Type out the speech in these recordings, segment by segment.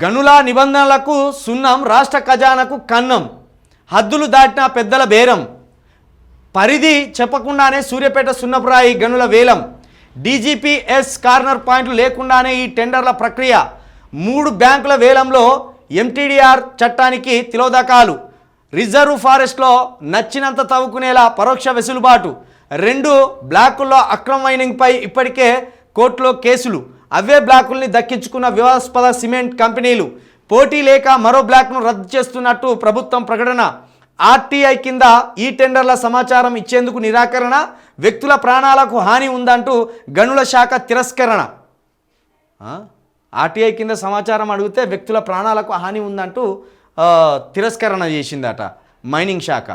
గనుల నిబంధనలకు సున్నం, రాష్ట్ర ఖజానాకు కన్నం, హద్దులు దాటిన పెద్దల బేరం, పరిధి చెప్పకుండానే సూర్యాపేట సున్నపురాయి గనుల వేలం, డీజీపీఎస్ కార్నర్ పాయింట్లు లేకుండానే ఈ టెండర్ల ప్రక్రియ, 3 బ్యాంకుల వేలంలో ఎంటీడీఆర్ చట్టానికి తిలోదకాలు, రిజర్వ్ ఫారెస్ట్లో నచ్చినంత తవ్వుకునేలా పరోక్ష వెసులుబాటు, 2 బ్లాకుల్లో అక్రమ మైనింగ్పై ఇప్పటికే కోర్టులో కేసులు, అవే బ్లాకుల్ని దక్కించుకున్న వివాదాస్పద సిమెంట్ కంపెనీలు, పోటీ లేక మరో బ్లాక్ను రద్దు చేస్తున్నట్టు ప్రభుత్వం ప్రకటన, ఆర్టీఐ కింద ఈ టెండర్ల సమాచారం ఇచ్చేందుకు నిరాకరణ, వ్యక్తుల ప్రాణాలకు హాని ఉందంటూ గనుల శాఖ తిరస్కరణ. ఆర్టీఐ కింద సమాచారం అడిగితే వ్యక్తుల ప్రాణాలకు హాని ఉందంటూ తిరస్కరణ చేసిందట మైనింగ్ శాఖ.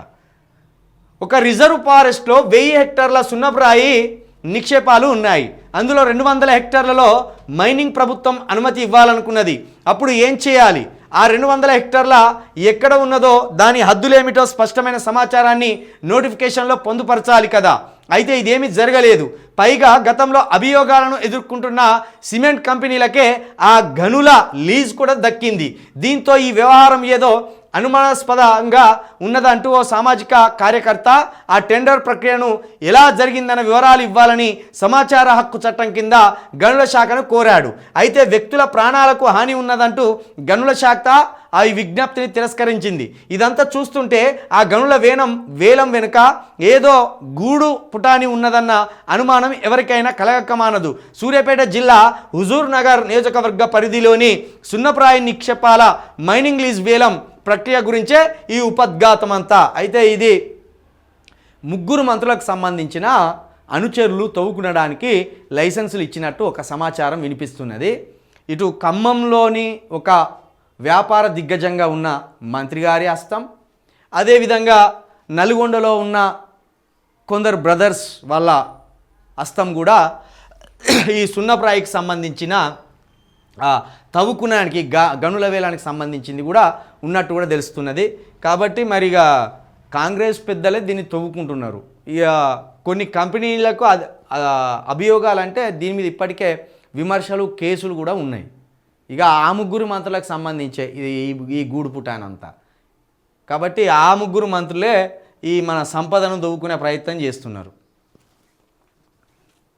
ఒక రిజర్వ్ ఫారెస్ట్లో 1000 హెక్టార్ల సున్నపురాయి నిక్షేపాలు ఉన్నాయి. అందులో 200 హెక్టార్లలో మైనింగ్ ప్రభుత్వం అనుమతి ఇవ్వాలనుకున్నది. అప్పుడు ఏం చేయాలి? ఆ 200 హెక్టార్ల ఎక్కడ ఉన్నదో దాని హద్దులేమిటో స్పష్టమైన సమాచారాన్ని నోటిఫికేషన్లో పొందుపరచాలి కదా. అయితే ఇదేమీ జరగలేదు. పైగా గతంలో అభియోగాలను ఎదుర్కొంటున్న సిమెంట్ కంపెనీలకే ఆ గనుల లీజ్ కూడా దక్కింది. దీంతో ఈ వ్యవహారం ఏదో అనుమానాస్పదంగా ఉన్నదంటూ ఓ సామాజిక కార్యకర్త ఆ టెండర్ ప్రక్రియను ఎలా జరిగిందన్న వివరాలు ఇవ్వాలని సమాచార హక్కు చట్టం కింద గనుల శాఖను కోరాడు. అయితే వ్యక్తుల ప్రాణాలకు హాని ఉన్నదంటూ గనుల శాఖ ఆ విజ్ఞప్తిని తిరస్కరించింది. ఇదంతా చూస్తుంటే ఆ గనుల వేలం వెనుక ఏదో గూడు పుటాని ఉన్నదన్న అనుమానం ఎవరికైనా కలగకమానదు. సూర్యాపేట జిల్లా హుజూర్ నగర్ నియోజకవర్గ పరిధిలోని సున్నపురాయి నిక్షేపాల మైనింగ్ లీజ్ వేలం ప్రక్రియ గురించే ఈ ఉపద్ఘాతం అంతా. అయితే ఇది 3 మంత్రులకు సంబంధించిన అనుచరులు తవ్వుకునడానికి లైసెన్సులు ఇచ్చినట్టు ఒక సమాచారం వినిపిస్తున్నది. ఇటు ఖమ్మంలోని ఒక వ్యాపార దిగ్గజంగా ఉన్న మంత్రి గారి హస్తం, అదేవిధంగా నల్గొండలో ఉన్న కొందరు బ్రదర్స్ వాళ్ళ హస్తం కూడా ఈ సున్నపురాయికి సంబంధించిన తవ్వుకునడానికి గనుల వేలానికి సంబంధించింది కూడా ఉన్నట్టు కూడా తెలుస్తున్నది. కాబట్టి మరిగా కాంగ్రెస్ పెద్దలే దీన్ని తవ్వుకుంటున్నారు. ఇక కొన్ని కంపెనీలకు అభియోగాలంటే దీని మీద ఇప్పటికే విమర్శలు, కేసులు కూడా ఉన్నాయి. ఇక ఆ 3 మంత్రులకు సంబంధించే ఈ గూడు పుటానంతా. కాబట్టి ఆ 3 మంత్రులే ఈ మన సంపదను తవ్వుకునే ప్రయత్నం చేస్తున్నారు.